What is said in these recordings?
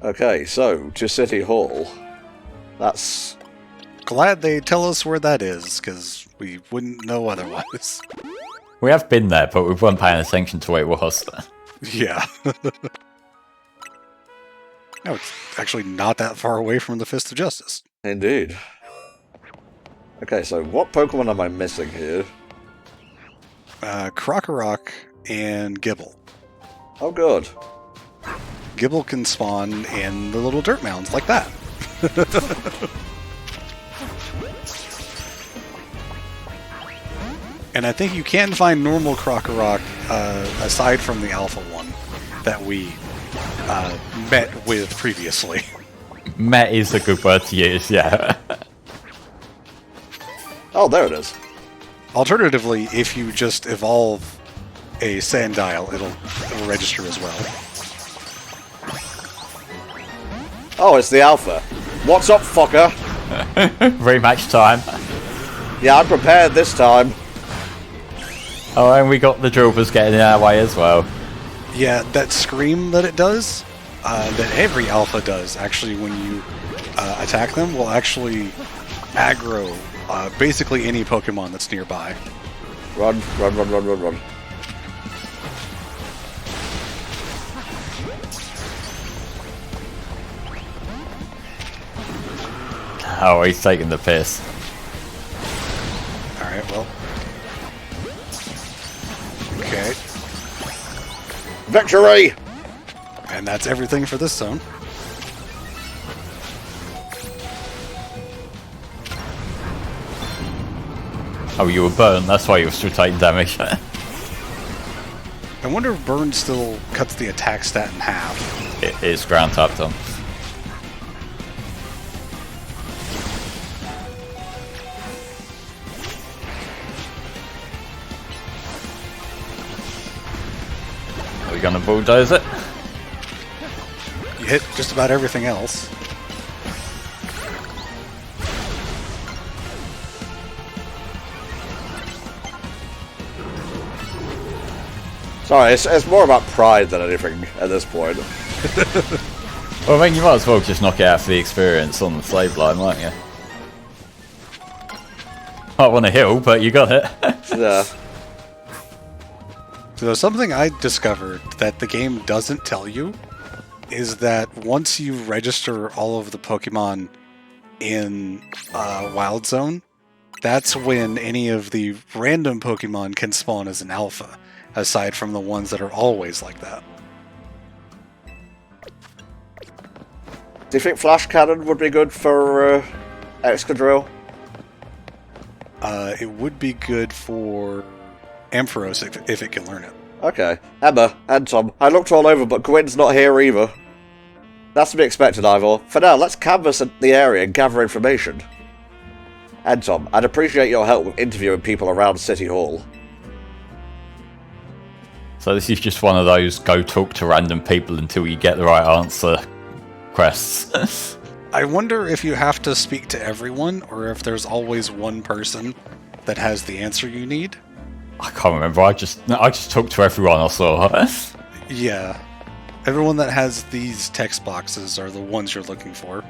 Okay, so, to City Hall. That's... Glad they tell us where that is, because we wouldn't know otherwise. We have been there, but we weren't paying attention to where it was. Yeah. No, it's actually not that far away from the Fist of Justice. Indeed. Okay, so what Pokemon am I missing here? Krokorok and Gibble. Oh, good. Gibble can spawn in the little dirt mounds like that. And I think you can find normal Krokorok aside from the alpha one that we met with previously. Met is a good word to use, yeah. Oh, there it is. Alternatively, if you just evolve a Sandile, it'll register as well. Oh, it's the Alpha. What's up, fucker? Rematch time. Yeah, I'm prepared this time. Oh, and we got the Drillbers getting in our way as well. Yeah, that scream that it does, that every alpha does, actually, when you attack them, will actually aggro basically any Pokemon that's nearby. Run, run, run, run, run, run. Oh, he's taking the piss. Alright, well. Okay. Victory! And that's everything for this zone. Oh, you were burned, that's why you were still taking damage. I wonder if Burn still cuts the attack stat in half. It is ground tapped on. Are we gonna bulldoze it? You hit just about everything else. Sorry, it's more about pride than anything at this point. Well, I mean, you might as well just knock it out for the experience on the slave line, won't you? Might want to heal, but you got it. Yeah. So something I discovered that the game doesn't tell you is that once you register all of the Pokemon in Wild Zone, that's when any of the random Pokemon can spawn as an alpha, aside from the ones that are always like that. Do you think Flash Cannon would be good for Excadrill? It would be good for Ampharos if it can learn it. Okay. Emma, NTom, I looked all over, but Gwyn's not here either. That's to be expected, Ivor. For now, let's canvass the area and gather information. NTom, I'd appreciate your help with interviewing people around City Hall. So this is just one of those go talk to random people until you get the right answer quests. I wonder if you have to speak to everyone, or if there's always one person that has the answer you need. I can't remember. I just talked to everyone I saw. Yeah. Everyone that has these text boxes are the ones you're looking for.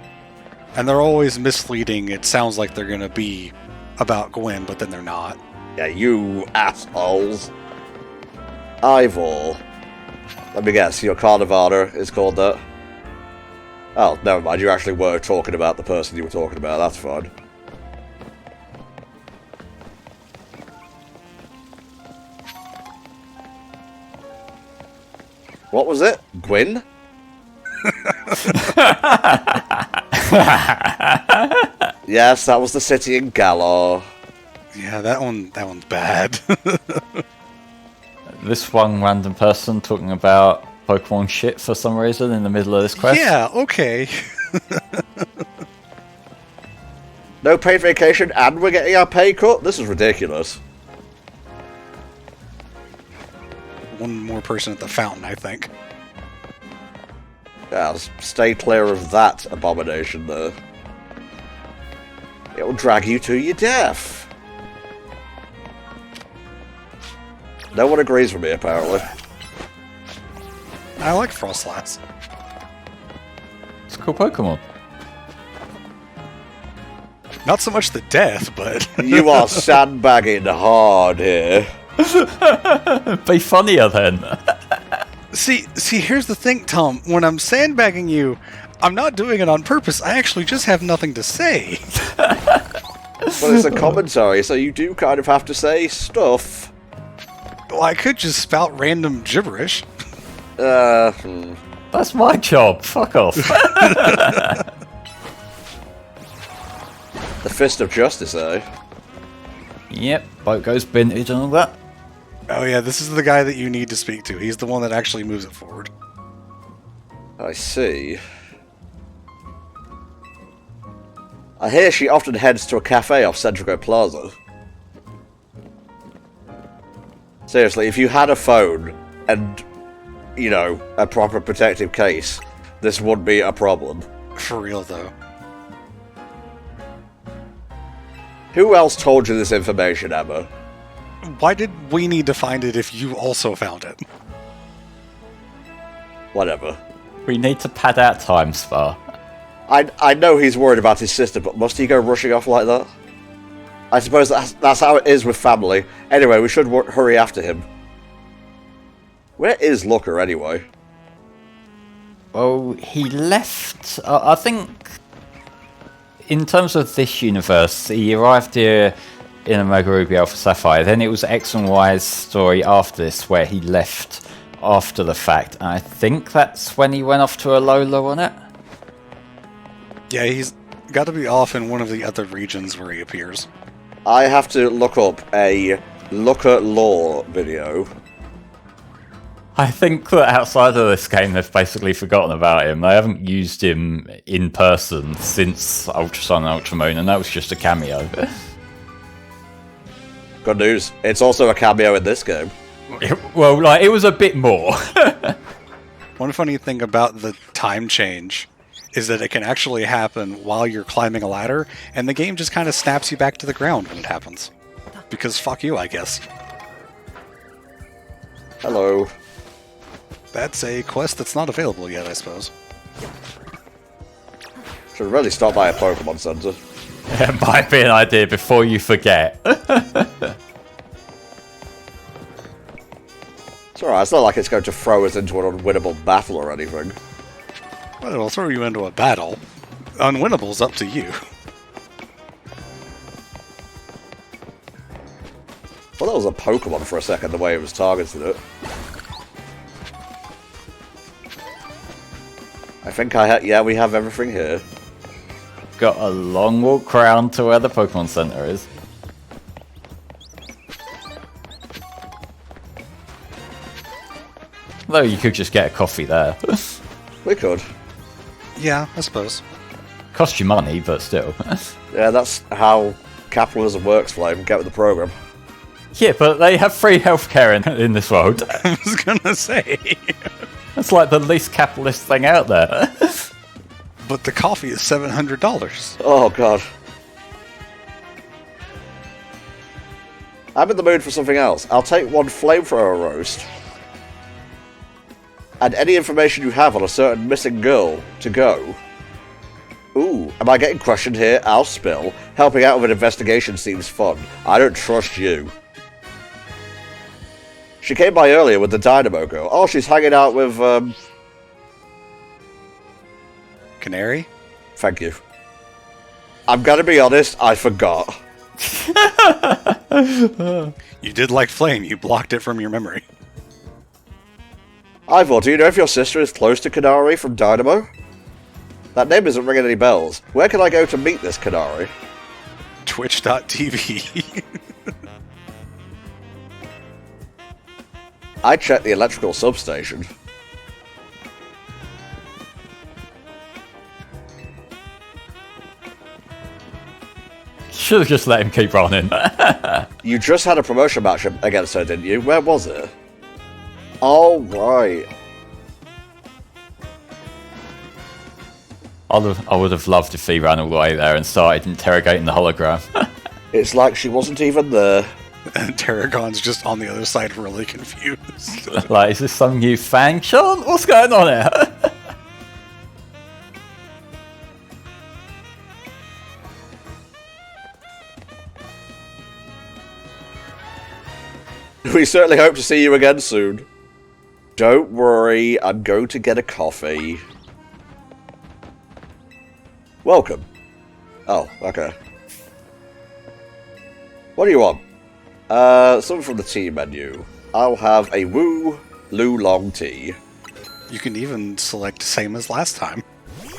And they're always misleading. It sounds like they're going to be about Gwen, but then they're not. Yeah, you assholes. Ivor. Let me guess, your Carnivana is called that? Oh, never mind, you actually were talking about the person you were talking about, that's fine. What was it? Gwyn? Yes, that was the city in Galar. Yeah, that one's bad. This one random person talking about Pokemon shit for some reason in the middle of this quest. Yeah, okay. No paid vacation and we're getting our pay cut? This is ridiculous. One more person at the fountain, I think. Yeah, stay clear of that abomination there. It'll drag you to your death. No one agrees with me, apparently. I like Frostlass. It's a cool Pokemon. Not so much the death, but... You are sandbagging hard here. Be funnier then. See, here's the thing, Tom. When I'm sandbagging you, I'm not doing it on purpose. I actually just have nothing to say. Well, it's a commentary, so you do kind of have to say stuff. Well, I could just spout random gibberish. That's my job. Fuck off. The fist of justice, eh? Yep, boat goes vintage and all that. Oh yeah, this is the guy that you need to speak to. He's the one that actually moves it forward. I see. I hear she often heads to a cafe off Centrico Plaza. Seriously, if you had a phone and, you know, a proper protective case, this would be a problem. For real, though. Who else told you this information, Emma? Why did we need to find it if you also found it? Whatever. We need to pad out time, Spar. I know he's worried about his sister, but must he go rushing off like that? I suppose that's how it is with family. Anyway, we should hurry after him. Where is Looker, anyway? Well, he left... I think... In terms of this universe, he arrived here in Omega Ruby Alpha Sapphire. Then it was X and Y's story after this, where he left after the fact. And I think that's when he went off to Alola on it. Yeah, he's got to be off in one of the other regions where he appears. I have to look up a Looker lore video. I think that outside of this game, they've basically forgotten about him. They haven't used him in person since Ultra Sun and Ultra Moon, and that was just a cameo. Good news. It's also a cameo in this game. Well, like, it was a bit more. One funny thing about the time change is that it can actually happen while you're climbing a ladder, and the game just kind of snaps you back to the ground when it happens. Because fuck you, I guess. Hello. That's a quest that's not available yet, I suppose. Should really stop by a Pokemon Center. It might be an idea before you forget. It's alright, it's not like it's going to throw us into an unwinnable battle or anything. Well, it'll throw you into a battle. Unwinnable's up to you. Well, that was a Pokemon for a second, the way it was targeted it. I think yeah, we have everything here. Got a long walk round to where the Pokemon Center is. Though you could just get a coffee there. We could. Yeah, I suppose. Cost you money, but still. Yeah, that's how capitalism works, Flame. Get with the program. Yeah, but they have free healthcare in this world. I was gonna say. That's like the least capitalist thing out there. But the coffee is $700. Oh, God. I'm in the mood for something else. I'll take one flamethrower roast. And any information you have on a certain missing girl to go. Ooh, am I getting questioned here? I'll spill. Helping out with an investigation seems fun. I don't trust you. She came by earlier with the Dynamo girl. Oh, she's hanging out with, Canary? Thank you. I'm gonna be honest, I forgot. You did like Flame, you blocked it from your memory. Ivor, do you know if your sister is close to Canary from Dynamo? That name isn't ringing any bells. Where can I go to meet this Canary? Twitch.tv. I checked the electrical substation. Should have just let him keep running. You just had a promotion match against her, didn't you? Where was it? Oh, right. I would have loved if he ran all the way there and started interrogating the hologram. It's like she wasn't even there. And Terragon's just on the other side, really confused. Like, is this some new fang chant? What's going on here? We certainly hope to see you again soon. Don't worry, I'm going to get a coffee. Welcome. Oh, okay. What do you want? Something from the tea menu. I'll have a Woo Loo Long tea. You can even select same as last time.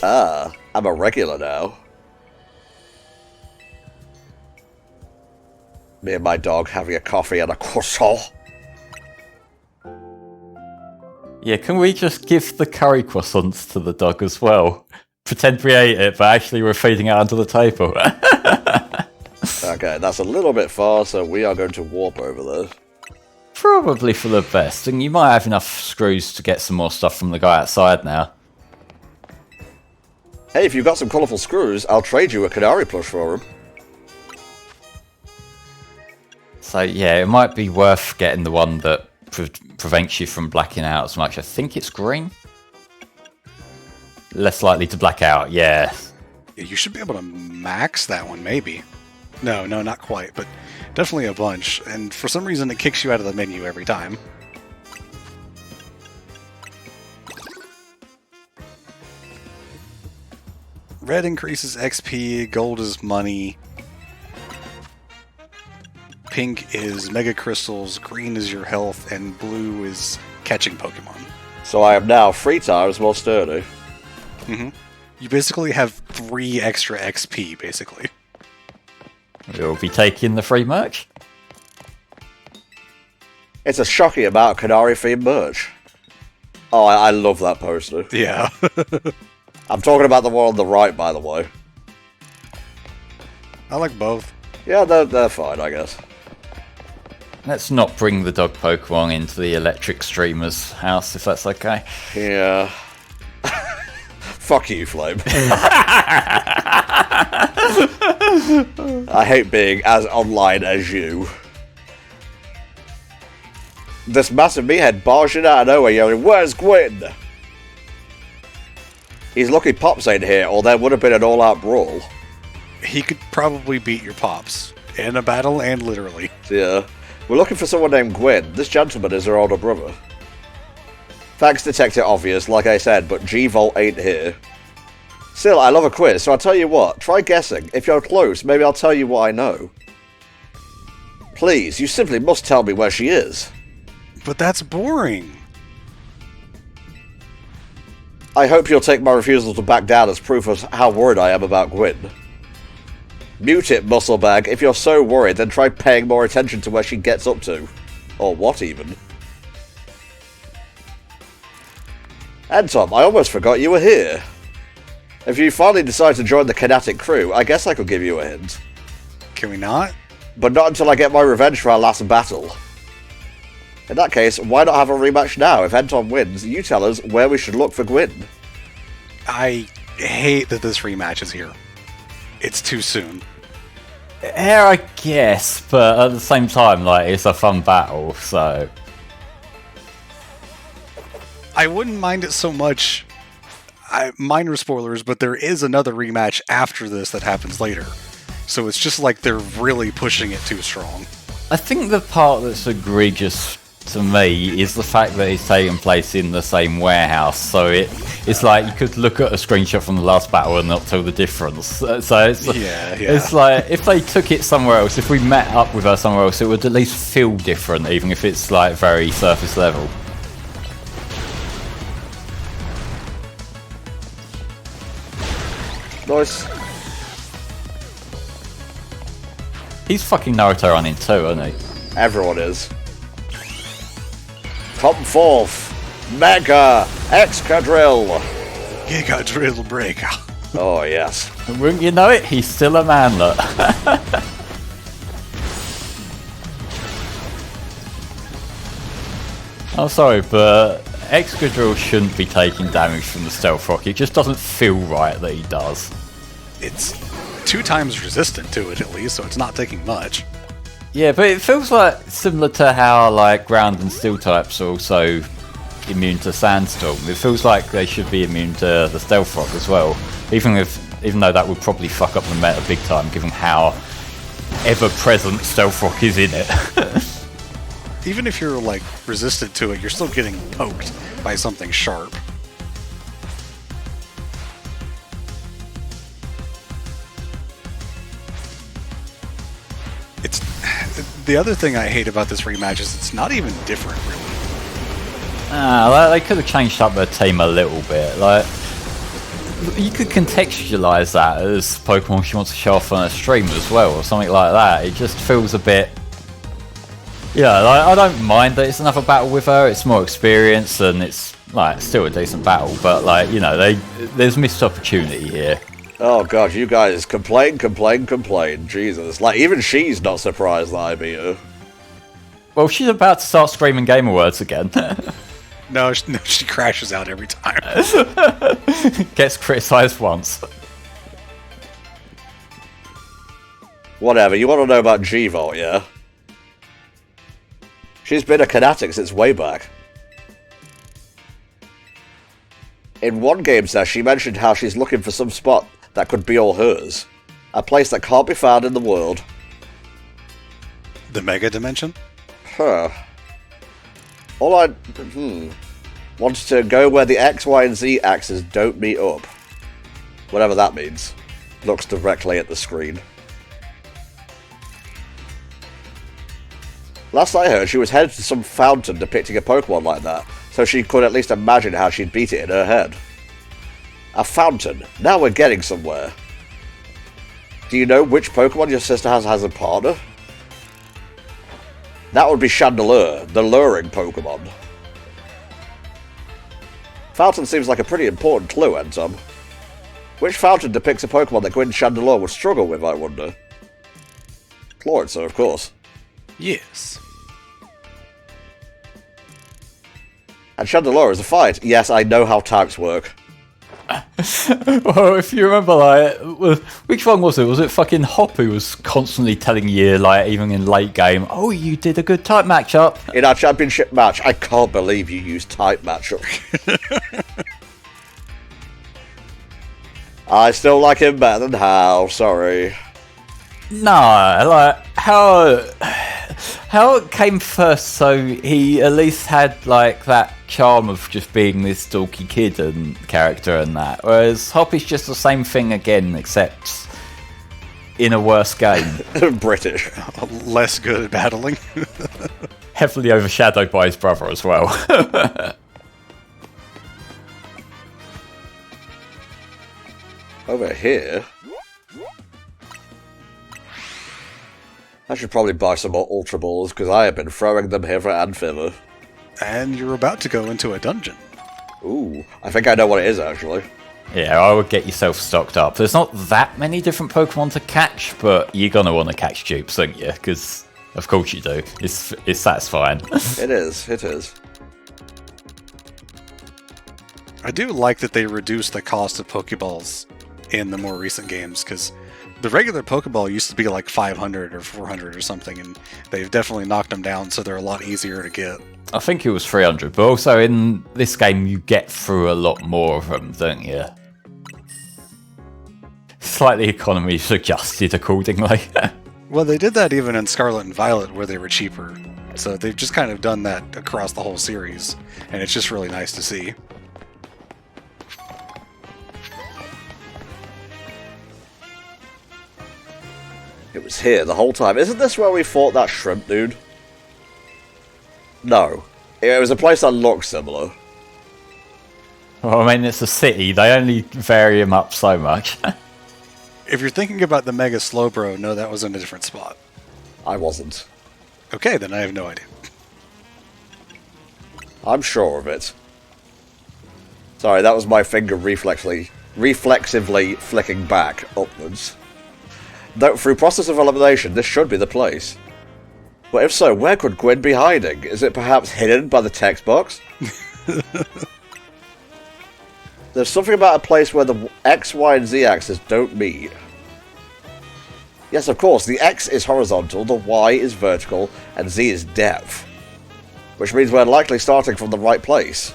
Ah, I'm a regular now. Me and my dog having a coffee and a croissant. Yeah, can we just give the curry croissants to the dog as well? Pretend we ate it, but actually we're feeding it under the table. Okay, that's a little bit far, so we are going to warp over there. Probably for the best, and you might have enough screws to get some more stuff from the guy outside now. Hey, if you've got some colourful screws, I'll trade you a Canary plush for them. So yeah, it might be worth getting the one that prevents you from blacking out as much. I think it's green. Less likely to black out, yeah. You should be able to max that one, maybe. No, not quite, but definitely a bunch. And for some reason, it kicks you out of the menu every time. Red increases XP, gold is money, pink is mega crystals, green is your health, and blue is catching Pokemon. So I am now 3 times more sturdy. Mm-hmm. You basically have 3 extra XP, basically. We'll be taking the free merch. It's a shocking amount of Canary-themed merch. Oh, I love that poster. Yeah. I'm talking about the one on the right, by the way. I like both. Yeah, they're fine, I guess. Let's not bring the dog Pokemon into the electric streamer's house, if that's okay. Yeah. Fuck you, Flame. I hate being as online as you. This massive meathead barging out of nowhere yelling, "Where's Gwyn?" He's lucky Pops ain't here, or there would have been an all-out brawl. He could probably beat your Pops. In a battle, and literally. Yeah. We're looking for someone named Gwyn. This gentleman is her older brother. Thanks, Detective Obvious, like I said, but G-Volt ain't here. Still, I love a quiz, so I'll tell you what. Try guessing. If you're close, maybe I'll tell you what I know. Please, you simply must tell me where she is. But that's boring. I hope you'll take my refusal to back down as proof of how worried I am about Gwyn. Mute it, Musclebag. If you're so worried, then try paying more attention to where she gets up to. Or what, even. NTom, I almost forgot you were here. If you finally decide to join the Kinetic crew, I guess I could give you a hint. Can we not? But not until I get my revenge for our last battle. In that case, why not have a rematch now? If NTom wins, you tell us where we should look for Gwyn. I hate that this rematch is here. It's too soon. Yeah, I guess, but at the same time, like, it's a fun battle, so... I wouldn't mind it so much. Minor spoilers, but there is another rematch after this that happens later. So it's just like they're really pushing it too strong. I think the part that's egregious to me is the fact that it's taking place in the same warehouse. So it's like you could look at a screenshot from the last battle and not tell the difference. So it's like if they took it somewhere else, if we met up with her somewhere else, it would at least feel different, even if it's like very surface level. Nice. He's fucking Naruto running too, isn't he? Everyone is. Come forth, Mega Excadrill! Giga Drill Breaker. Oh, yes. And wouldn't you know it? He's still a manlet. I'm sorry, but Excadrill shouldn't be taking damage from the Stealth Rock. It just doesn't feel right that he does. It's 2 times resistant to it at least, so it's not taking much. Yeah, but it feels like similar to how like ground and steel types are also immune to Sandstorm. It feels like they should be immune to the Stealth Rock as well, even though that would probably fuck up the meta big time, given how ever-present Stealth Rock is in it. even if you're, like, resistant to it, you're still getting poked by something sharp. It's... The other thing I hate about this rematch is it's not even different, really. They could have changed up their team a little bit. Like, you could contextualize that as Pokemon she wants to show off on a stream as well, or something like that. It just feels a bit... Yeah, like, I don't mind that it's another battle with her. It's more experience, and it's like still a decent battle. But like, you know, there's missed opportunity here. Oh god, you guys complain. Jesus, like even she's not surprised that I beat her. Well, she's about to start screaming gamer words again. No, she crashes out every time. Gets criticised once. Whatever, you want to know about G-Volt, yeah? She's been a Kinetic since way back. In one game session, she mentioned how she's looking for some spot that could be all hers. A place that can't be found in the world. The Mega Dimension? Huh. All I... wanted to go where the X, Y, and Z axes don't meet up. Whatever that means. Looks directly at the screen. Last I heard, she was headed to some fountain depicting a Pokemon like that, so she could at least imagine how she'd beat it in her head. A fountain. Now we're getting somewhere. Do you know which Pokemon your sister has a partner? That would be Chandelure, the luring Pokemon. Fountain seems like a pretty important clue, NTom. Which fountain depicts a Pokemon that Gwyn Chandelure would struggle with, I wonder? Chlorine, of course. Yes. And Chandelure is a fight. Yes, I know how types work. Well, if you remember, like, which one was it? Was it fucking Hop who was constantly telling you, like, even in late game, oh, you did a good type matchup? In our championship match, I can't believe you used type matchup. I still like him better than Hal, sorry. Nah, like, how it came first, so he at least had, like, that charm of just being this dorky kid and character and that, whereas Hop is just the same thing again, except in a worse game. British. Less good at battling. Heavily overshadowed by his brother as well. Over here... I should probably buy some more Ultra Balls, because I have been throwing them hither and thither. And you're about to go into a dungeon. Ooh, I think I know what it is, actually. Yeah, I would get yourself stocked up. There's not that many different Pokemon to catch, but you're going to want to catch dupes, aren't you? Because, of course you do. It's satisfying. It is. I do like that they reduced the cost of Pokeballs in the more recent games, because the regular Pokeball used to be like 500 or 400 or something, and they've definitely knocked them down, so they're a lot easier to get. I think it was 300, but also in this game you get through a lot more of them, don't you? Slightly economy's adjusted accordingly. Well, they did that even in Scarlet and Violet, where they were cheaper. So they've just kind of done that across the whole series, and it's just really nice to see. It was here the whole time. Isn't this where we fought that shrimp dude? No. It was a place that looked similar. Well, I mean, it's a city. They only vary them up so much. If you're thinking about the Mega Slowbro, no, that was in a different spot. I wasn't. Okay, then I have no idea. I'm sure of it. Sorry, that was my finger reflexively flicking back upwards. Though, through process of elimination, this should be the place. But if so, where could Gwyn be hiding? Is it perhaps hidden by the text box? There's something about a place where the X, Y, and Z axes don't meet. Yes, of course, the X is horizontal, the Y is vertical, and Z is depth. Which means we're likely starting from the right place.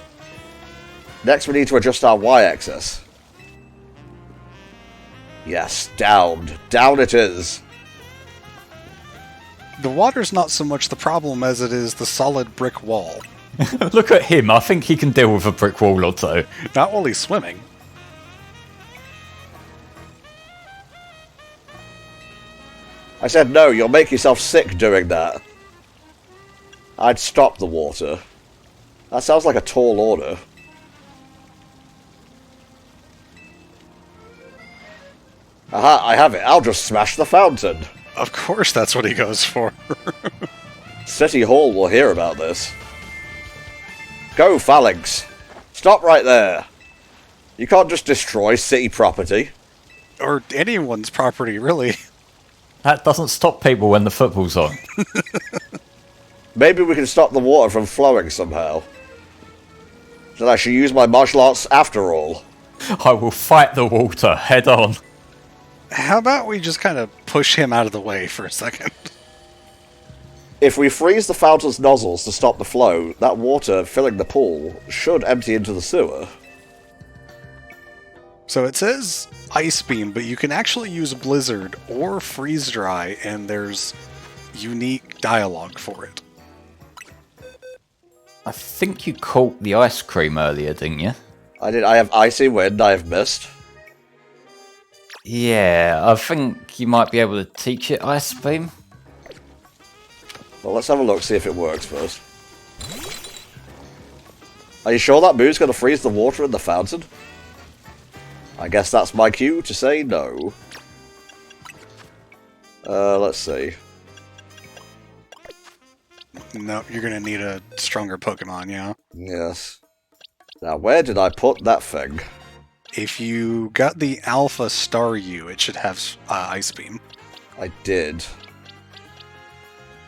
Next, we need to adjust our Y-axis. Yes, down. Down it is. The water's not so much the problem as it is the solid brick wall. Look at him. I think he can deal with a brick wall or two. Not while he's swimming. I said no, you'll make yourself sick doing that. I'd stop the water. That sounds like a tall order. Aha, I have it. I'll just smash the fountain. Of course that's what he goes for. City Hall will hear about this. Go, Phalanx. Stop right there. You can't just destroy city property. Or anyone's property, really. That doesn't stop people when the football's on. Maybe we can stop the water from flowing somehow. Then I should use my martial arts after all. I will fight the water head on. How about we just kind of push him out of the way for a second? If we freeze the fountain's nozzles to stop the flow, that water filling the pool should empty into the sewer. So it says Ice Beam, but you can actually use Blizzard or Freeze Dry, and there's unique dialogue for it. I think you caught the ice cream earlier, didn't you? I did. I have Icy Wind, I have Mist. Yeah, I think you might be able to teach it Ice Beam. Well, let's have a look, see if it works first. Are you sure that move's going to freeze the water in the fountain? I guess that's my cue to say no. Let's see. No, you're going to need a stronger Pokemon, yeah? Yes. Now, where did I put that thing? If you got the Alpha Staryu, it should have Ice Beam. I did.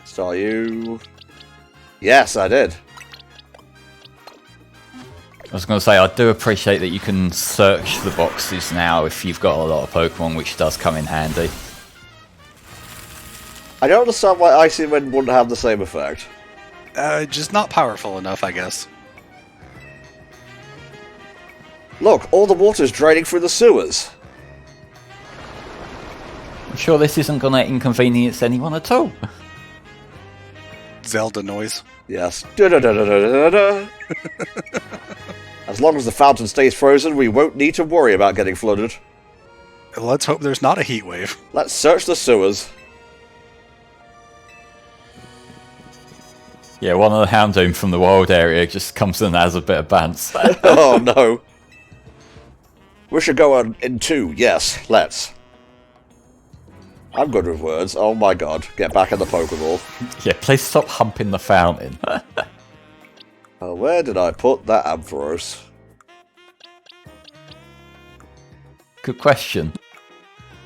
Staryu. Yes, I did. I was going to say, I do appreciate that you can search the boxes now if you've got a lot of Pokemon, which does come in handy. I don't understand why Icy Wind wouldn't have the same effect. Just not powerful enough, I guess. Look, all the water's draining through the sewers. I'm sure this isn't going to inconvenience anyone at all. Zelda noise. Yes. Da-da-da-da-da-da-da. As long as the fountain stays frozen, we won't need to worry about getting flooded. Let's hope there's not a heat wave. Let's search the sewers. Yeah, one of the Houndoom from the wild area just comes in as a bit of bants. Oh no. We should go on in two, yes, let's. I'm good with words, oh my god, get back in the Pokeball. Yeah, please stop humping the fountain. Where did I put that Ampharos? Good question.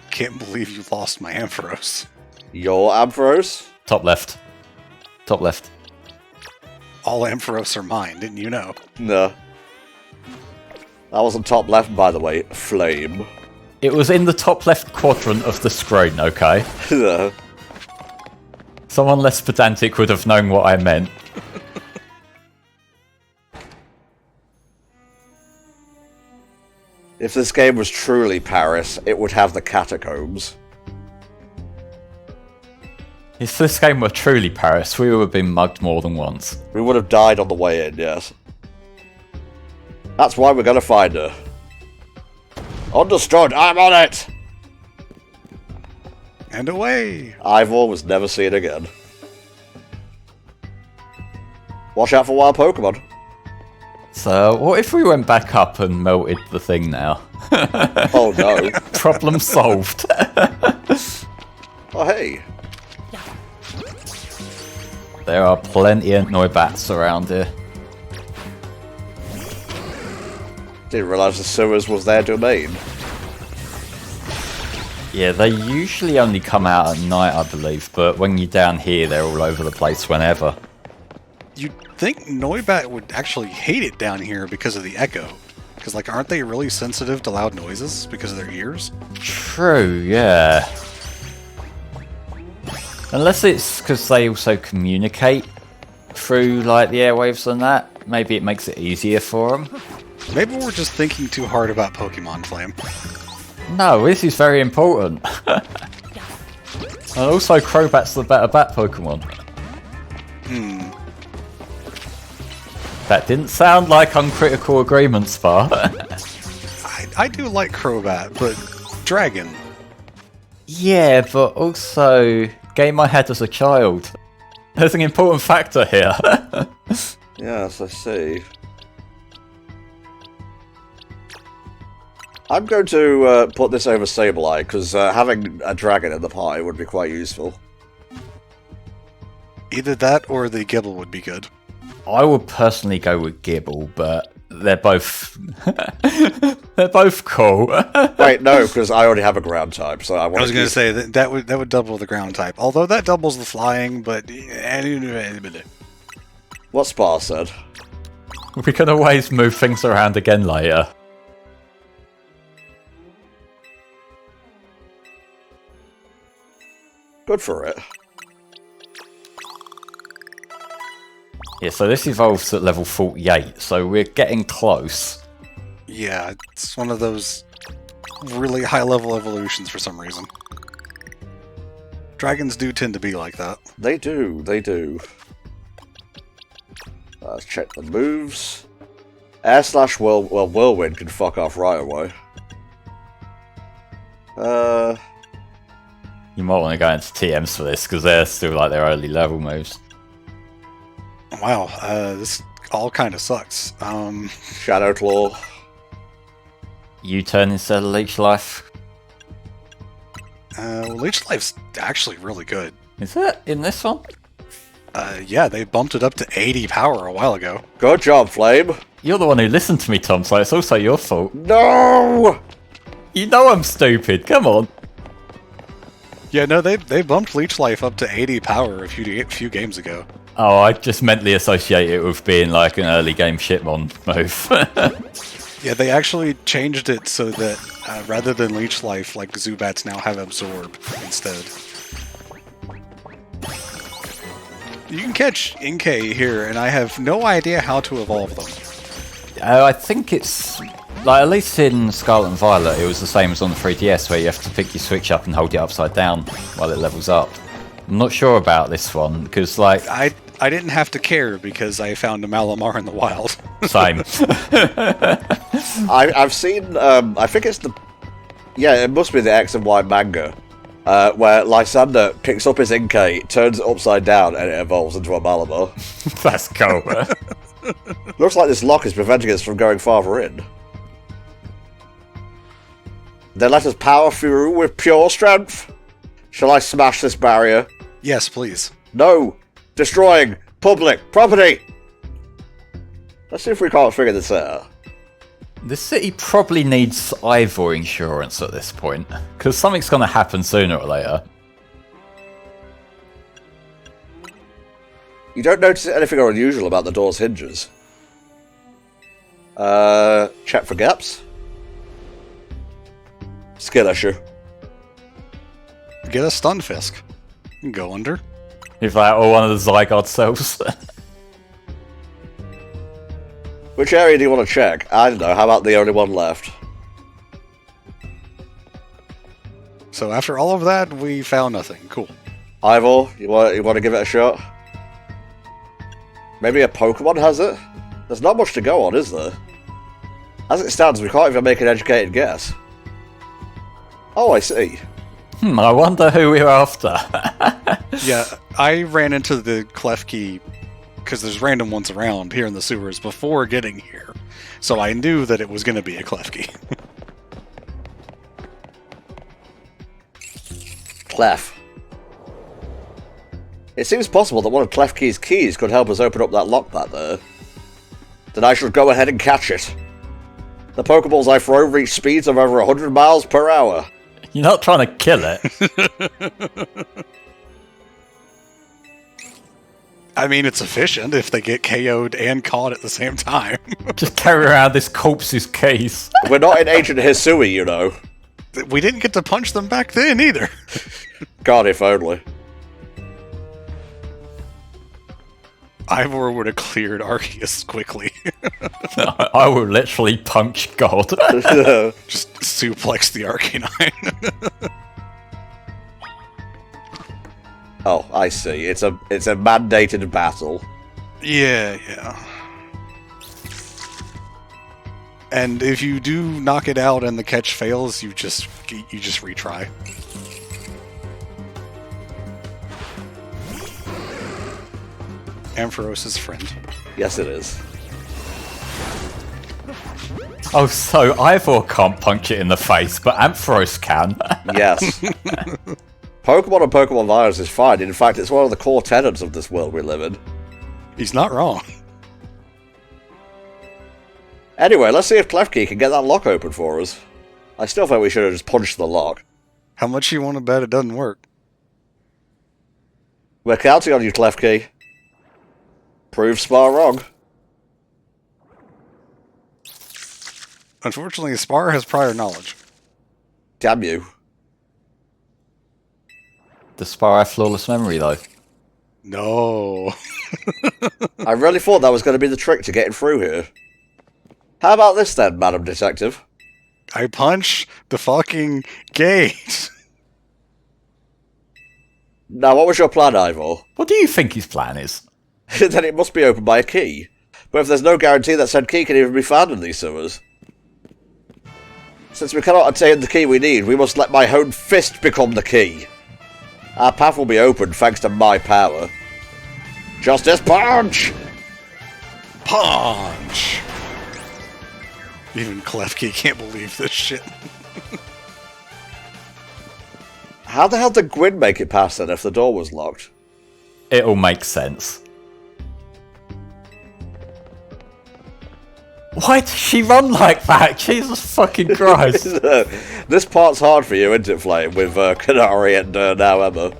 Can't believe you lost my Ampharos. Your Ampharos? Top left. Top left. All Ampharos are mine, didn't you know? No. That wasn't top left, by the way. Flame. It was in the top left quadrant of the screen, okay? No. Someone less pedantic would have known what I meant. If this game was truly Paris, it would have the catacombs. If this game were truly Paris, we would have been mugged more than once. We would have died on the way in, yes. That's why we're gonna find her. Understood, I'm on it! And away! Ivor was never seen again. Watch out for wild Pokemon. So, what if we went back up and melted the thing now? Oh no. Problem solved. Oh hey. There are plenty of Noibats around here. Didn't realise the sewers was their domain. Yeah, they usually only come out at night, I believe, but when you're down here, they're all over the place whenever. You'd think Noibat would actually hate it down here because of the echo. Because, like, aren't they really sensitive to loud noises because of their ears? True, yeah. Unless it's because they also communicate through, like, the airwaves and that. Maybe it makes it easier for them. Maybe we're just thinking too hard about Pokemon Flame. No, this is very important. And also, Crobat's the better bat Pokemon. That didn't sound like uncritical agreement, Spar. I do like Crobat, but Dragon. Yeah, but also, game I had as a child. There's an important factor here. Yes, I see. I'm going to put this over Sableye, because having a dragon in the party would be quite useful. Either that or the Gibble would be good. I would personally go with Gibble, but they're both they're both cool. Wait, no, because I already have a ground type, so I want. I was going to say that would double the ground type, although that doubles the flying. But What Spar said. We can always move things around again later. Good for it. Yeah, so this evolves at level 48, so we're getting close. Yeah, it's one of those really high-level evolutions for some reason. Dragons do tend to be like that. They do, they do. Let's check the moves. Whirlwind can fuck off right away. You might want to go into TMs for this, because they're still like their early level moves. Wow, this all kind of sucks. Shadow Claw. U-turn instead of Leech Life. Leech Life's actually really good. Is it in this one? Yeah, they bumped it up to 80 power a while ago. Good job, Flame. You're the one who listened to me, Tom, so it's also your fault. No! You know I'm stupid, come on. Yeah, no, they bumped Leech Life up to 80 power a few games ago. Oh, I just mentally associate it with being like an early game Shitmon move. Yeah, they actually changed it so that rather than Leech Life, like Zubats now have Absorb instead. You can catch Inkay here, and I have no idea how to evolve them. I think it's like, at least in Scarlet and Violet, it was the same as on the 3DS, where you have to pick your switch up and hold it upside down while it levels up. I'm not sure about this one, because like... I didn't have to care because I found a Malamar in the wild. Same. I've seen, I think it's the... Yeah, it must be the X and Y manga, where Lysander picks up his Inkay, turns it upside down, and it evolves into a Malamar. That's cool. Looks like this lock is preventing us from going farther in. Then let us power through with pure strength. Shall I smash this barrier? Yes, please. No! Destroying public property! Let's see if we can't figure this out. The city probably needs Ivor insurance at this point, because something's going to happen sooner or later. You don't notice anything unusual about the door's hinges. Check for gaps. Skill issue. Get a Stunfisk. Go under. If like, or one of the Zygarde cells. Which area do you want to check? I don't know, how about the only one left? So after all of that, we found nothing. Cool. Ivor, you want to give it a shot? Maybe a Pokemon has it? There's not much to go on, is there? As it stands, we can't even make an educated guess. Oh, I see. I wonder who we're after. Yeah, I ran into the Klefki because there's random ones around here in the sewers before getting here. So I knew that it was going to be a Klefki. Clef. It seems possible that one of Klefki's keys could help us open up that lock back there. Then I should go ahead and catch it. The Pokeballs I throw reach speeds of over 100 miles per hour. You're not trying to kill it. I mean, it's efficient if they get KO'd and caught at the same time. Just carry around this corpse's case. We're not in Ancient Hisui, you know. We didn't get to punch them back then either. God, if only. Ivor would have cleared Arceus quickly. I will literally punch God. Just suplex the Arcanine. Oh, I see. It's a mandated battle. Yeah. And if you do knock it out and the catch fails, you just retry. Ampharos' friend. Yes, it is. Oh, so Ivor can't punch it in the face, but Ampharos can. Yes. Pokemon and Pokemon virus is fine. In fact, it's one of the core tenets of this world we live in. He's not wrong. Anyway, let's see if Klefki can get that lock open for us. I still think we should have just punched the lock. How much you want to bet it doesn't work? We're counting on you, Klefki. Prove Spar wrong. Unfortunately, Spar has prior knowledge. Damn you. Does Spar have flawless memory, though? No. I really thought that was going to be the trick to getting through here. How about this then, Madam Detective? I punch the fucking gate. Now, what was your plan, Ivor? What do you think his plan is? Then it must be opened by a key. But if there's no guarantee that said key can even be found in these sewers. Since we cannot obtain the key we need, we must let my own fist become the key. Our path will be opened thanks to my power. Justice Punch! Punch! Even Klefki can't believe this shit. How the hell did Gwyn make it past then if the door was locked? It all makes sense. Why does she run like that? Jesus fucking Christ. This part's hard for you, isn't it, Flame? With Kanari and now Emma.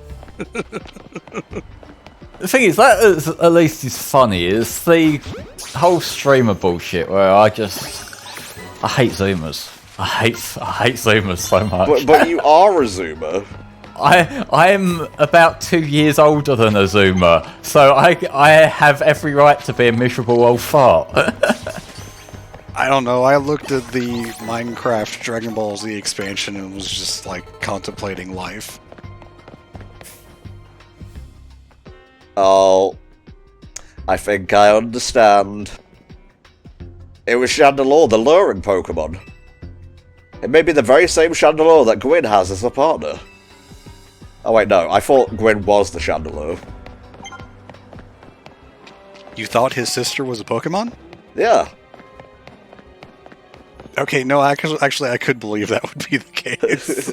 The thing is, that is, at least is funny, is the whole streamer bullshit where I hate Zoomers. I hate Zoomers so much. But you are a Zoomer. I'm about 2 years older than a Zoomer, so I have every right to be a miserable old fart. I don't know, I looked at the Minecraft Dragon Ball Z expansion and was just like contemplating life. Oh, I think I understand. It was Chandelure, the luring Pokemon. It may be the very same Chandelure that Gwyn has as a partner. Oh wait, no, I thought Gwyn was the Chandelure. You thought his sister was a Pokemon? Yeah. Okay, no, actually I could believe that would be the case.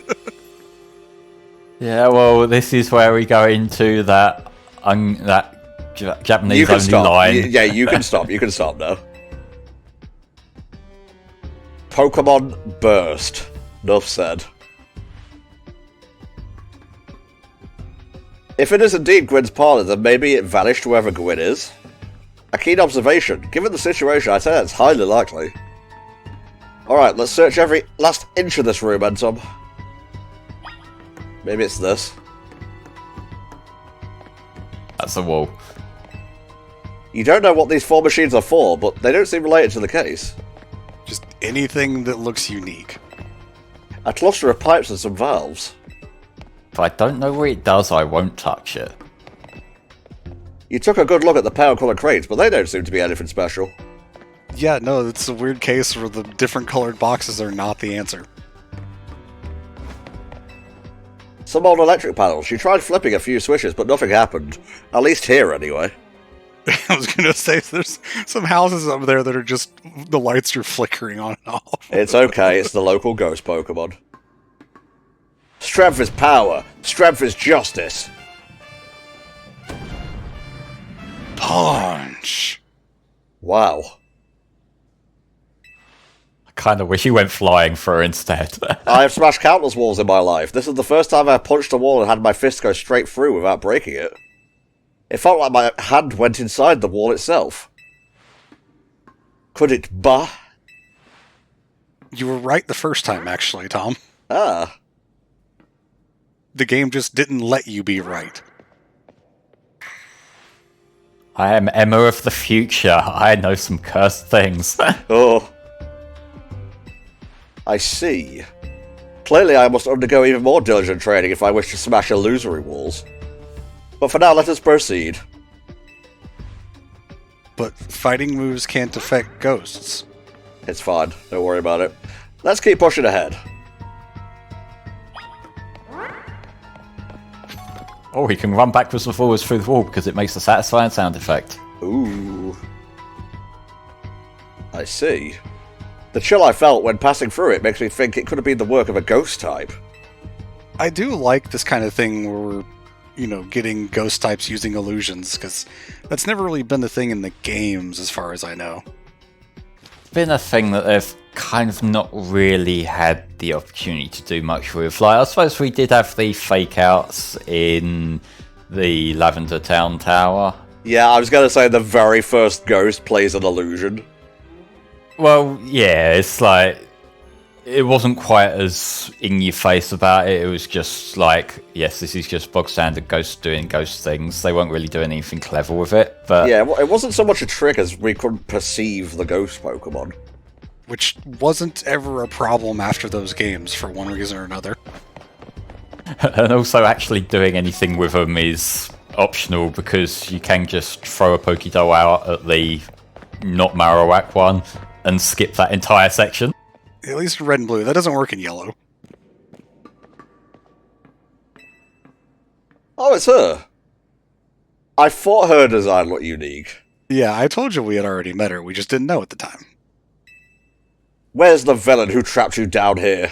Yeah, well, this is where we go into that Japanese only line. Yeah, you can stop. You can stop now. Pokemon burst. Enough said. If it is indeed Gwyn's partner, then maybe it vanished wherever Gwyn is. A keen observation. Given the situation, I'd say that's highly likely. Alright, let's search every last inch of this room, NTom. Maybe it's this. That's a wall. You don't know what these 4 machines are for, but they don't seem related to the case. Just anything that looks unique. A cluster of pipes and some valves. If I don't know what it does, I won't touch it. You took a good look at the pale colored crates, but they don't seem to be anything special. Yeah, no, it's a weird case where the different colored boxes are not the answer. Some old electric panels. She tried flipping a few switches, but nothing happened. At least here, anyway. I was gonna say, there's some houses over there that are just, the lights are flickering on and off. It's okay, it's the local ghost Pokemon. Strength is power. Strength is justice. Punch! Wow. I kind of wish he went flying through instead. I have smashed countless walls in my life. This is the first time I've punched a wall and had my fist go straight through without breaking it. It felt like my hand went inside the wall itself. Could it bah? You were right the first time, actually, Tom. Ah. The game just didn't let you be right. I am Emma of the future. I know some cursed things. Oh. I see. Clearly I must undergo even more diligent training if I wish to smash illusory walls. But for now, let us proceed. But fighting moves can't affect ghosts. It's fine, don't worry about it. Let's keep pushing ahead. Oh, he can run backwards and forwards through the wall because it makes a satisfying sound effect. Ooh. I see. The chill I felt when passing through it makes me think it could have been the work of a ghost type. I do like this kind of thing where we're, getting ghost types using illusions, because that's never really been the thing in the games, as far as I know. Been a thing that they've kind of not really had the opportunity to do much with. Like, I suppose we did have the fake outs in the Lavender Town Tower. Yeah, I was going to say the very first ghost plays an illusion. Well, yeah, it's like, it wasn't quite as in your face about it. It was just like, yes, this is just bog standard ghosts doing ghost things. They weren't really doing anything clever with it. But yeah, it wasn't so much a trick as we couldn't perceive the ghost Pokemon. Which wasn't ever a problem after those games, for one reason or another. And also actually doing anything with them is optional, because you can just throw a Pokédoll out at the not Marowak one and skip that entire section. At least in red and blue. That doesn't work in yellow. Oh, it's her. I thought her design looked unique. Yeah, I told you we had already met her. We just didn't know at the time. Where's the villain who trapped you down here?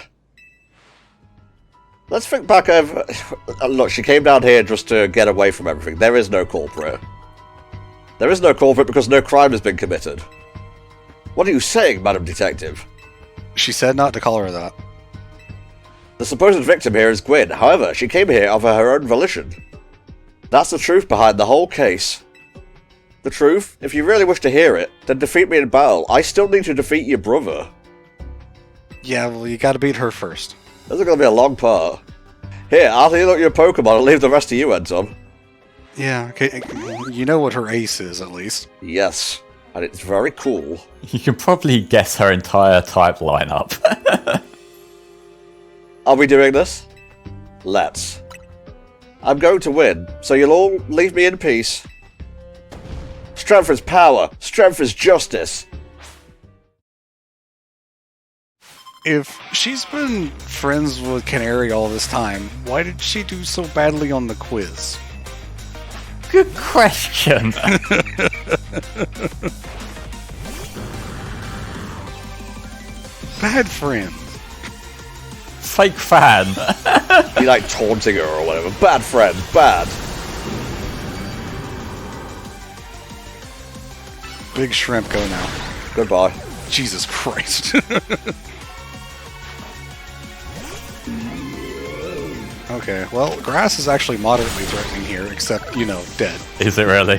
Let's think back over... Look, she came down here just to get away from everything. There is no culprit. There is no culprit because no crime has been committed. What are you saying, Madam Detective? She said not to call her that. The supposed victim here is Gwyn. However, she came here of her own volition. That's the truth behind the whole case. The truth? If you really wish to hear it, then defeat me in battle. I still need to defeat your brother. Yeah, well, you gotta beat her first. This is going to be a long part. Here, I'll heal up your Pokemon and leave the rest to you, NTom. Yeah, okay. You know what her ace is, at least. Yes, and it's very cool. You can probably guess her entire type lineup. Are we doing this? Let's. I'm going to win, so you'll all leave me in peace. Strength is power. Strength is justice. If she's been friends with Canary all this time, why did she do so badly on the quiz? Good question. Bad friend. Fake fan. You like taunting her or whatever. Bad friend. Bad. Big shrimp, go now. Goodbye. Jesus Christ. Okay, well, grass is actually moderately threatening here, except, dead. Is it really?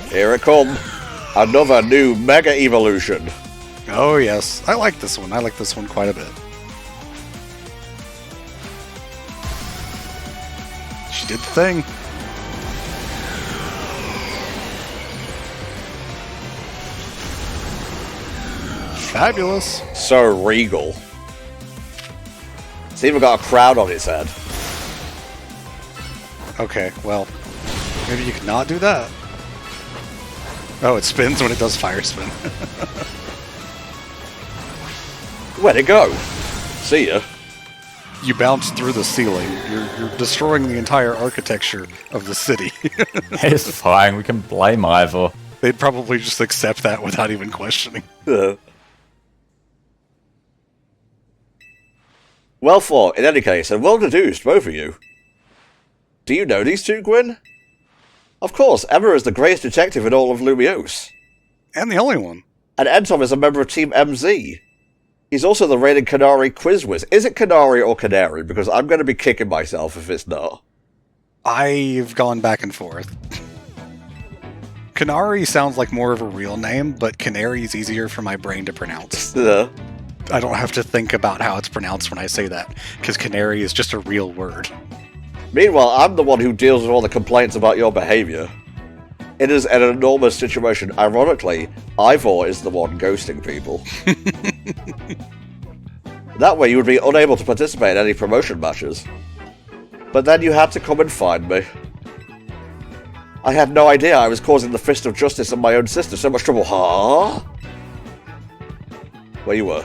Here it comes. Another new Mega Evolution. Oh, yes. I like this one. I like this one quite a bit. She did the thing. Fabulous. So regal. It's even got a crown on its head. Okay, well, maybe you could not do that. Oh, it spins when it does fire spin. Where'd it go? See ya. You bounced through the ceiling. You're destroying the entire architecture of the city. It's fine, we can blame either. They'd probably just accept that without even questioning. Well fought, in any case, and well deduced, both of you. Do you know these two, Gwyn? Of course, Emma is the greatest detective in all of Lumiose. And the only one. And NTom is a member of Team MZ. He's also the reigning Canary quiz whiz. Is it Canary or Canary? Because I'm going to be kicking myself if it's not. I've gone back and forth. Canary sounds like more of a real name, but Canary is easier for my brain to pronounce. I don't have to think about how it's pronounced when I say that, because canary is just a real word. Meanwhile, I'm the one who deals with all the complaints about your behaviour. It is an enormous situation. Ironically, Ivor is the one ghosting people. That way you would be unable to participate in any promotion matches. But then you had to come and find me. I had no idea I was causing the fist of justice and my own sister so much trouble. Huh? Where you were.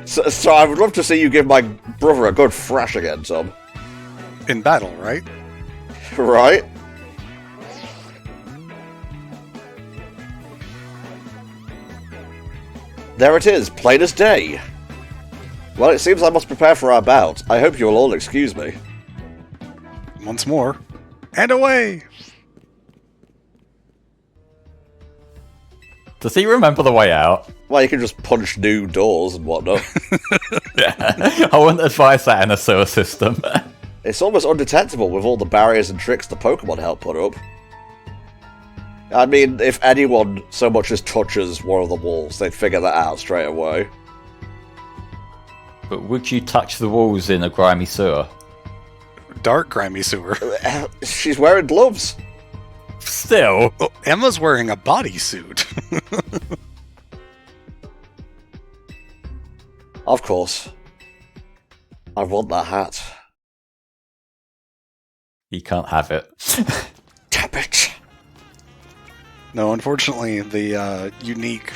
So I would love to see you give my brother a good thrash again, Tom. In battle, right? Right? There it is, plain as day. Well, it seems I must prepare for our bout. I hope you will all excuse me. Once more. And away! Does he remember the way out? Well, you can just punch new doors and whatnot. Yeah. I wouldn't advise that in a sewer system. It's almost undetectable with all the barriers and tricks the Pokémon help put up. I mean, if anyone so much as touches one of the walls, they'd figure that out straight away. But would you touch the walls in a grimy sewer? Dark grimy sewer. She's wearing gloves. Still. Oh, Emma's wearing a bodysuit. Of course. I want that hat. You can't have it. Damn it. No, unfortunately, the unique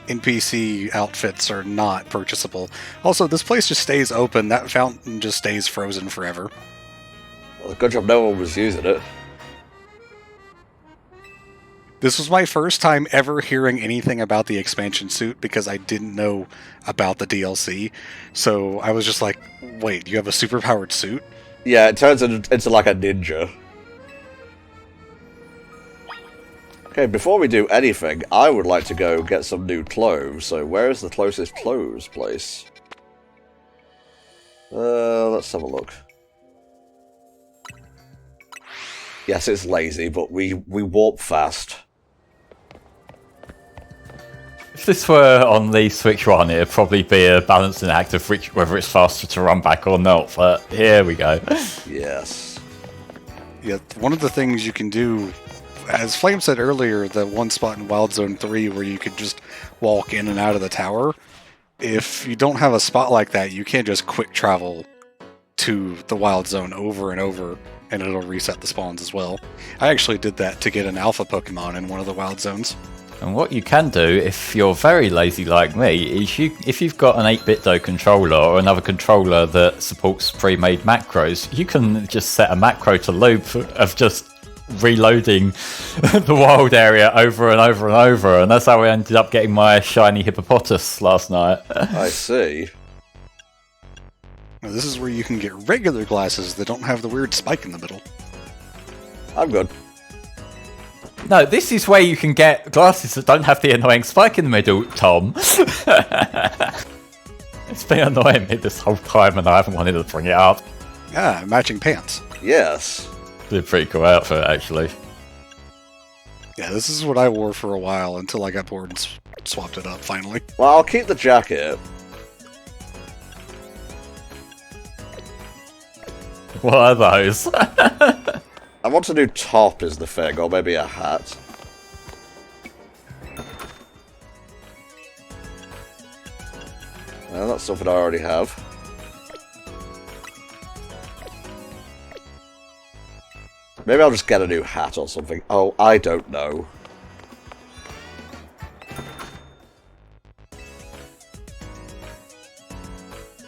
NPC outfits are not purchasable. Also, this place just stays open. That fountain just stays frozen forever. Well, good job no one was using it. This was my first time ever hearing anything about the expansion suit because I didn't know about the DLC. So I was just like, wait, you have a superpowered suit? Yeah, it turns into like a ninja. Okay, before we do anything, I would like to go get some new clothes. So where is the closest clothes place? Let's have a look. Yes, it's lazy, but we warp fast. If this were on the Switch One, it'd probably be a balancing act of whether it's faster to run back or not, but here we go. Yes. Yeah, one of the things you can do, as Flame said earlier, the one spot in Wild Zone 3 where you could just walk in and out of the tower, if you don't have a spot like that, you can't just quick travel to the Wild Zone over and over, and it'll reset the spawns as well. I actually did that to get an alpha Pokemon in one of the Wild Zones. And what you can do, if you're very lazy like me, is if you've got an 8-bit controller or another controller that supports pre-made macros, you can just set a macro to loop of just reloading the wild area over and over and over, and that's how I ended up getting my shiny hippopotamus last night. I see. Now, this is where you can get regular glasses that don't have the weird spike in the middle. I'm good. No, this is where you can get glasses that don't have the annoying spike in the middle, Tom. It's been annoying me this whole time and I haven't wanted to bring it up. Ah, matching pants. Yes. It's a pretty cool outfit, actually. Yeah, this is what I wore for a while until I got bored and swapped it up, finally. Well, I'll keep the jacket. What are those? I want a new top is the thing, or maybe a hat. Well, that's something I already have. Maybe I'll just get a new hat or something. Oh, I don't know.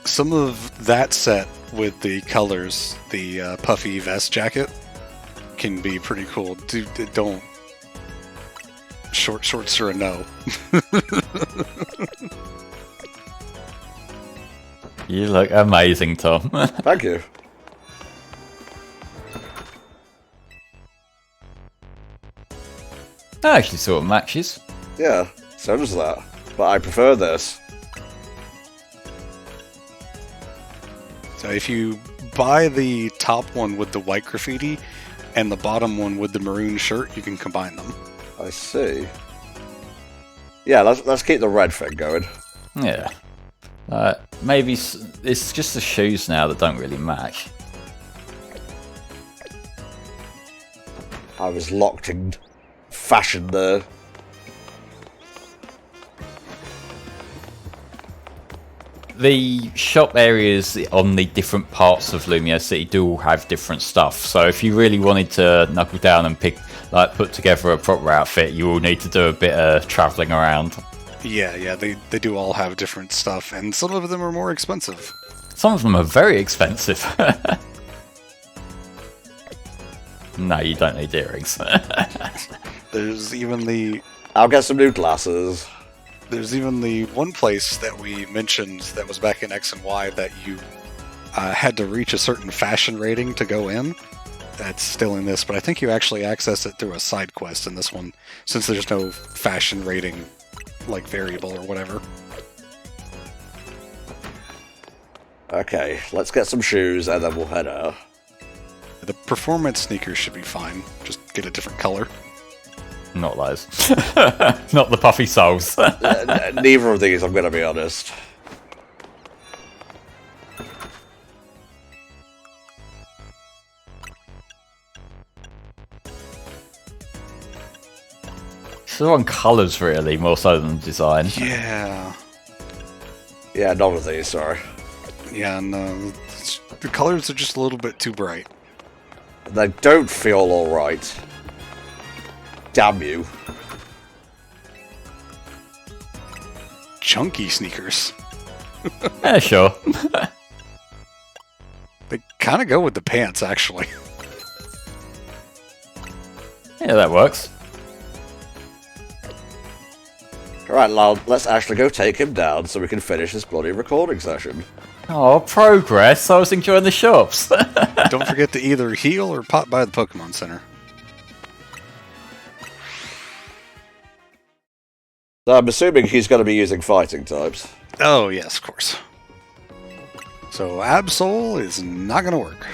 Some of that set with the colors, the puffy vest jacket, can be pretty cool. Don't. Shorts are a no. You look amazing, Tom. Thank you. That actually sort of matches. Yeah, so does that. But I prefer this. So if you buy the top one with the white graffiti and the bottom one with the maroon shirt, you can combine them. I see. Yeah, let's keep the red thing going. Yeah. Maybe it's just the shoes now that don't really match. I was locked in fashion there. the shop areas on the different parts of Lumiose City do all have different stuff. So if you really wanted to knuckle down and put together a proper outfit, you will need to do a bit of travelling around. Yeah, they do all have different stuff, and some of them are more expensive. Some of them are very expensive. No, you don't need earrings. There's even I'll get some new glasses. There's even the one place that we mentioned that was back in X and Y that you had to reach a certain fashion rating to go in. That's still in this, but I think you actually access it through a side quest in this one, since there's no fashion rating like variable or whatever. Okay, let's get some shoes and then we'll head out. The performance sneakers should be fine. Just get a different color. Not those. Not the puffy soles. Neither of these, I'm going to be honest. So on colours, really, more so than design. Yeah. Yeah, none of these, sorry. Yeah, no. The colors are just a little bit too bright. They don't feel alright. Damn you. Chunky sneakers. Yeah, sure. They kind of go with the pants, actually. Yeah, that works. Alright, lad, let's actually go take him down so we can finish this bloody recording session. Oh, progress. I was enjoying the shops. Don't forget to either heal or pop by the Pokemon Center. So I'm assuming he's going to be using fighting types. Oh, yes, of course. So Absol is not going to work.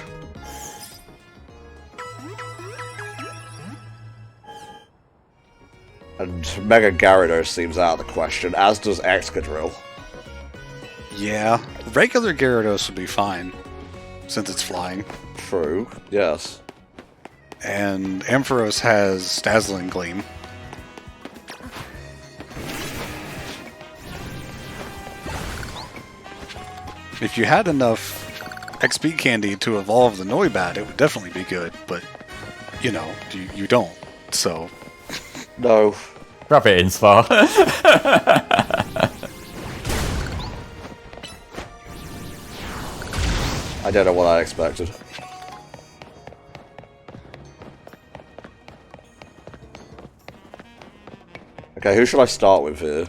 And Mega Gyarados seems out of the question, as does Excadrill. Yeah, regular Gyarados would be fine, since it's flying. True, yes. And Ampharos has Dazzling Gleam. If you had enough XP candy to evolve the Noibat, it would definitely be good, but, you know, you don't, so... No. Rub it in, Spar. I don't know what I expected. Okay, who should I start with here?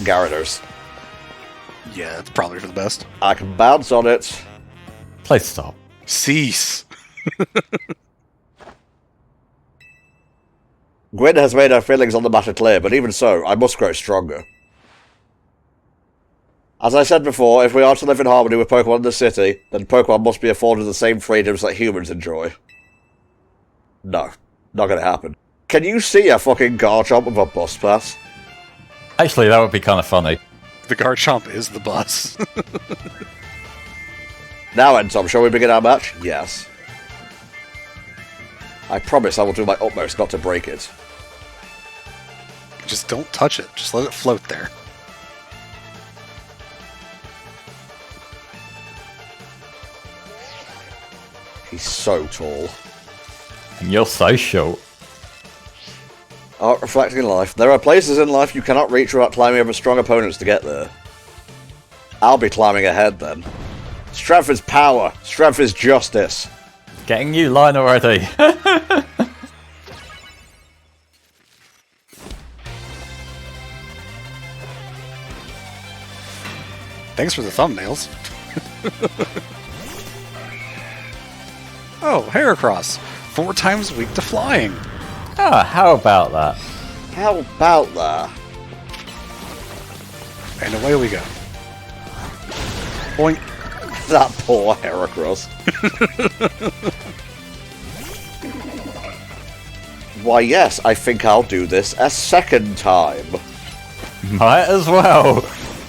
Gyarados. Yeah, it's probably for the best. I can bounce on it. Please stop. Cease! Gwyn has made her feelings on the matter clear, but even so, I must grow stronger. As I said before, if we are to live in harmony with Pokemon in the city, then Pokemon must be afforded the same freedoms that humans enjoy. No, not gonna happen. Can you see a fucking Garchomp with a bus pass? Actually, that would be kind of funny. The Garchomp is the bus. Now, NTom, shall we begin our match? Yes. I promise I will do my utmost not to break it. Just don't touch it. Just let it float there. He's so tall. And you're so short. Art reflecting in life. There are places in life you cannot reach without climbing over strong opponents to get there. I'll be climbing ahead then. Strength is power. Strength is justice. Getting you line already. Thanks for the thumbnails. Oh, Heracross. 4 times weak to flying. Ah, how about that? How about that? And away we go. Boink. That poor Heracross. Why yes, I think I'll do this a second time. Might as well.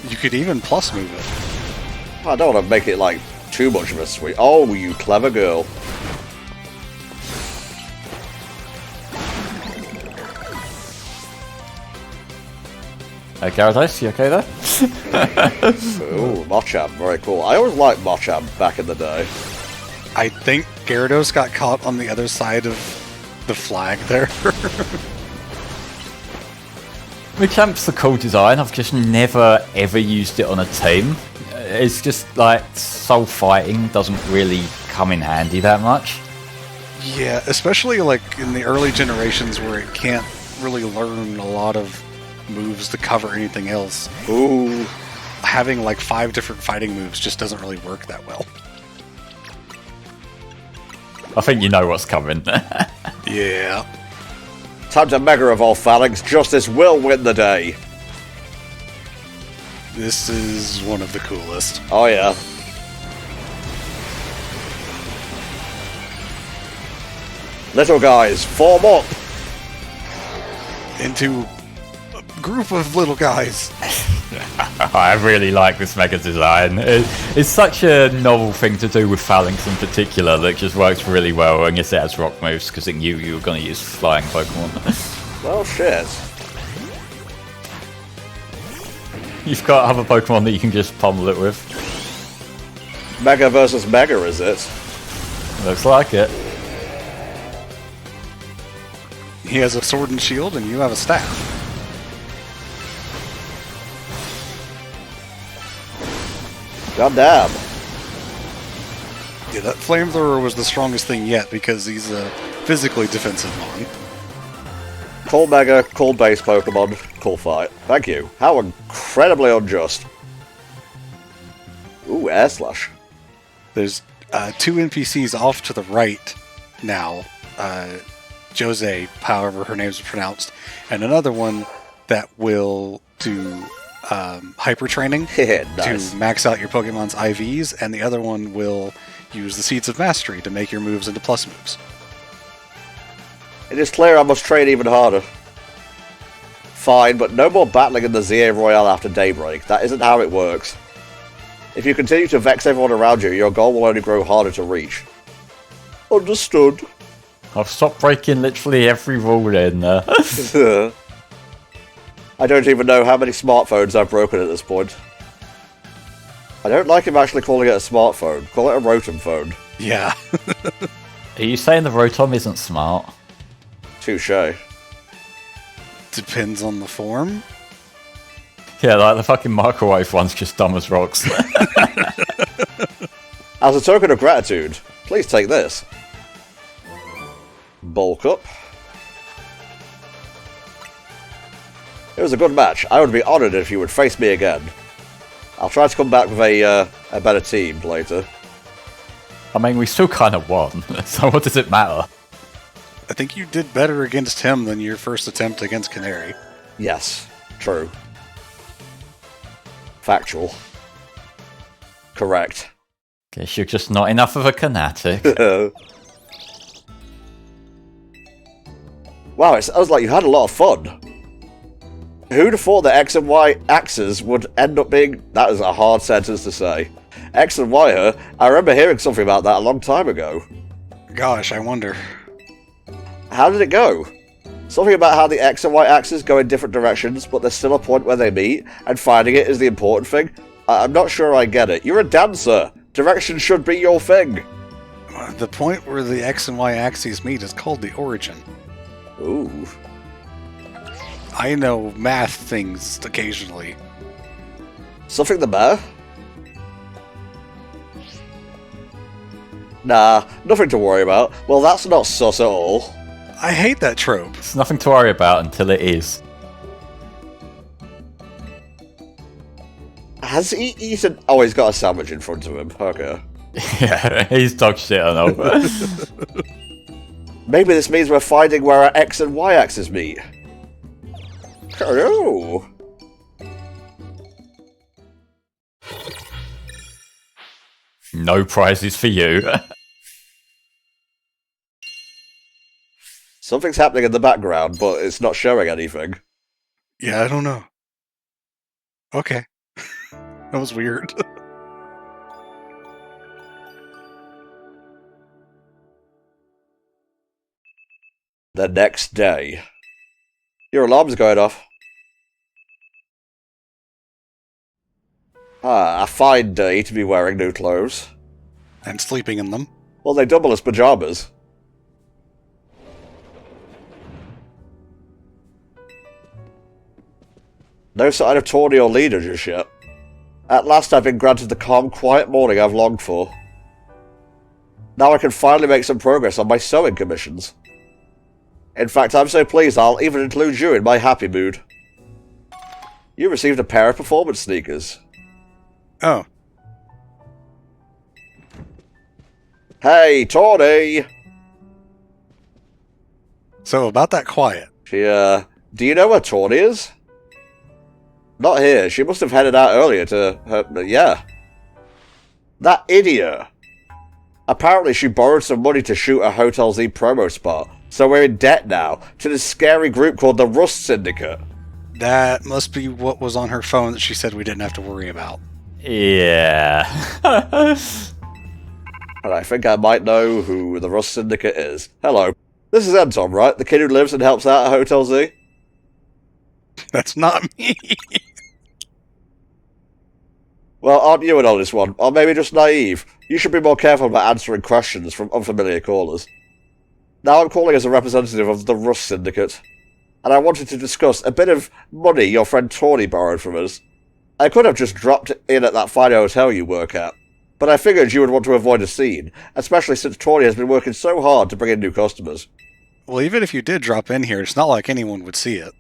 You could even plus move it. I don't want to make it like too much of a sweet. Oh, you clever girl. Gyarados, you okay there? Ooh, Machamp, very cool. I always liked Machamp back in the day. I think Gyarados got caught on the other side of the flag there. Machamp's a cool design. I've just never ever used it on a team. It's just like soul fighting doesn't really come in handy that much. Yeah, especially like in the early generations where it can't really learn a lot of moves to cover anything else. Ooh. Having like 5 different fighting moves just doesn't really work that well. I think you know what's coming. Yeah. Time to Mega Evolve, Phalanx. Justice will win the day. This is one of the coolest. Oh, yeah. Little guys, form up. Into a group of little guys. I really like this Mega design. It's such a novel thing to do with Phalanx in particular that just works really well. I guess it has rock moves because it knew you were going to use flying Pokemon. Well, shit. You've got other Pokemon that you can just pummel it with. Mega versus Mega, is it? Looks like it. He has a sword and shield, and you have a staff. God damn. Yeah, that flamethrower was the strongest thing yet because he's a physically defensive mon. Cool Mega, cool base Pokemon, cool fight. Thank you. How incredibly unjust. Ooh, Air Slash. There's 2 NPCs off to the right now. Jose, however her name's pronounced, and another one that will do hyper training Nice. to max out your Pokemon's IVs, and the other one will use the Seeds of Mastery to make your moves into plus moves. It is clear I must train even harder. Fine, but no more battling in the ZA Royale after daybreak. That isn't how it works. If you continue to vex everyone around you, your goal will only grow harder to reach. Understood. I've stopped breaking literally every rule in there. I don't even know how many smartphones I've broken at this point. I don't like him actually calling it a smartphone. Call it a Rotom phone. Yeah. Are you saying the Rotom isn't smart? Touché. Depends on the form. Yeah, like the fucking microwave one's just dumb as rocks. As a token of gratitude, please take this. Bulk up. It was a good match. I would be honoured if you would face me again. I'll try to come back with a better team later. I mean, we still kind of won, so what does it matter? I think you did better against him than your first attempt against Canary. Yes, true. Factual. Correct. Guess you're just not enough of a fanatic. Wow, it sounds like you had a lot of fun. Who'd have thought that X and Y axes would end up being... That is a hard sentence to say. X and Y, huh? I remember hearing something about that a long time ago. Gosh, I wonder. How did it go? Something about how the X and Y axes go in different directions, but there's still a point where they meet, and finding it is the important thing? I'm not sure I get it. You're a dancer. Direction should be your thing. The point where the X and Y axes meet is called the origin. Ooh. I know math things occasionally. Something the matter? Nah, nothing to worry about. Well, that's not sus at all. I hate that trope. It's nothing to worry about until it is. Has he eaten... Oh, he's got a sandwich in front of him. Okay. Yeah, he's dog shit, I know. Maybe this means we're finding where our X and Y axes meet. Oh. No prizes for you. Something's happening in the background, but it's not showing anything. Yeah, I don't know. Okay. That was weird. The next day. Your alarm's going off. Ah, a fine day to be wearing new clothes. And sleeping in them. Well, they double as pajamas. No sign of Tawny or leader just yet. At last I've been granted the calm, quiet morning I've longed for. Now I can finally make some progress on my sewing commissions. In fact, I'm so pleased I'll even include you in my happy mood. You received a pair of performance sneakers. Oh. Hey, Tawny! So, about that quiet. Do you know where Tawny is? Not here. She must have headed out earlier to her... Yeah. That idiot! Apparently she borrowed some money to shoot a Hotel Z promo spot, so we're in debt now to this scary group called the Rust Syndicate. That must be what was on her phone that she said we didn't have to worry about. Yeah. And I think I might know who the Rust Syndicate is. Hello. This is NTom, right? The kid who lives and helps out at Hotel Z? That's not me. Well, aren't you an honest one? Or maybe just naive? You should be more careful about answering questions from unfamiliar callers. Now I'm calling as a representative of the Rust Syndicate, and I wanted to discuss a bit of money your friend Tawny borrowed from us. I could have just dropped in at that fine hotel you work at, but I figured you would want to avoid a scene, especially since Tawny has been working so hard to bring in new customers. Well, even if you did drop in here, it's not like anyone would see it.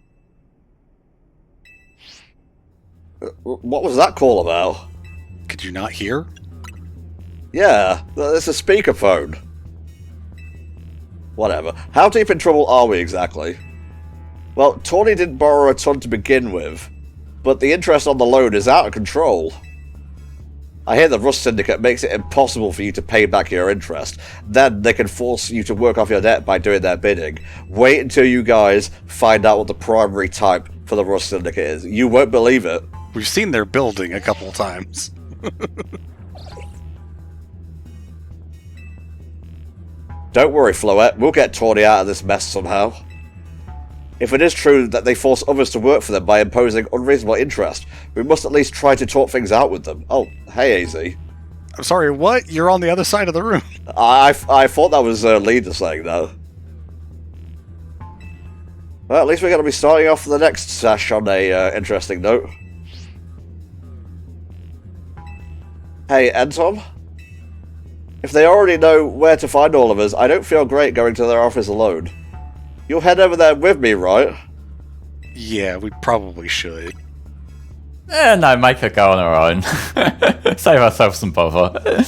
What was that call about? Could you not hear? Yeah, it's a speakerphone. Whatever. How deep in trouble are we exactly? Well, Tawny didn't borrow a ton to begin with, but the interest on the loan is out of control. I hear the Rust Syndicate makes it impossible for you to pay back your interest. Then they can force you to work off your debt by doing their bidding. Wait until you guys find out what the primary type for the Rust Syndicate is. You won't believe it. We've seen their building a couple times. Don't worry, Floette. We'll get Tawny out of this mess somehow. If it is true that they force others to work for them by imposing unreasonable interest, we must at least try to talk things out with them. Oh, hey, AZ. I'm sorry, what? You're on the other side of the room. I thought that was Leader saying that. Well, at least we're going to be starting off the next sesh on a interesting note. Hey, NTom? If they already know where to find all of us, I don't feel great going to their office alone. You'll head over there with me, right? Yeah, we probably should. No, make her go on her own. Save ourselves some bother.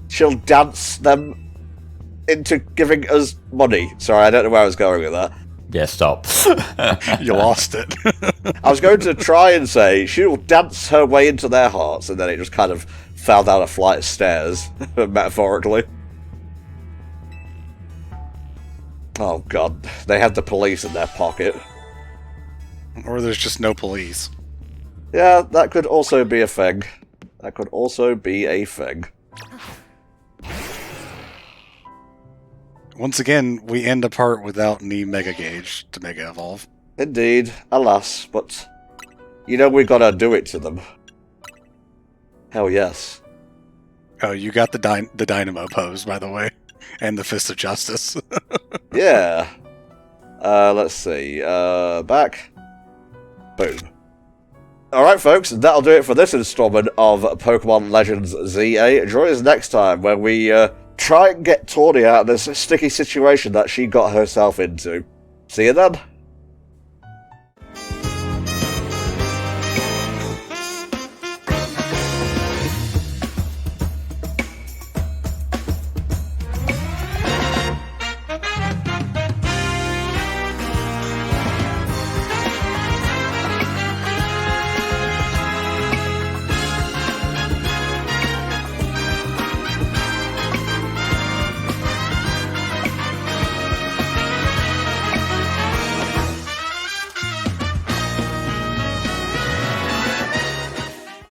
She'll dance them into giving us money. Sorry, I don't know where I was going with that. Yeah, stop. You lost it. I was going to try and say she'll dance her way into their hearts, and then it just kind of fell down a flight of stairs, metaphorically. Oh god, they have the police in their pocket. Or there's just no police. Yeah, that could also be a thing. That could also be a thing. Once again, we end a part without any Mega Gauge to Mega Evolve. Indeed, alas, but you know we gotta do it to them. Hell yes. Oh, you got the Dynamo pose, by the way. And the Fist of Justice. Yeah. Let's see. Back. Boom. Alright folks, that'll do it for this installment of Pokemon Legends ZA. Join us next time when we try and get Tawny out of this sticky situation that she got herself into. See you then.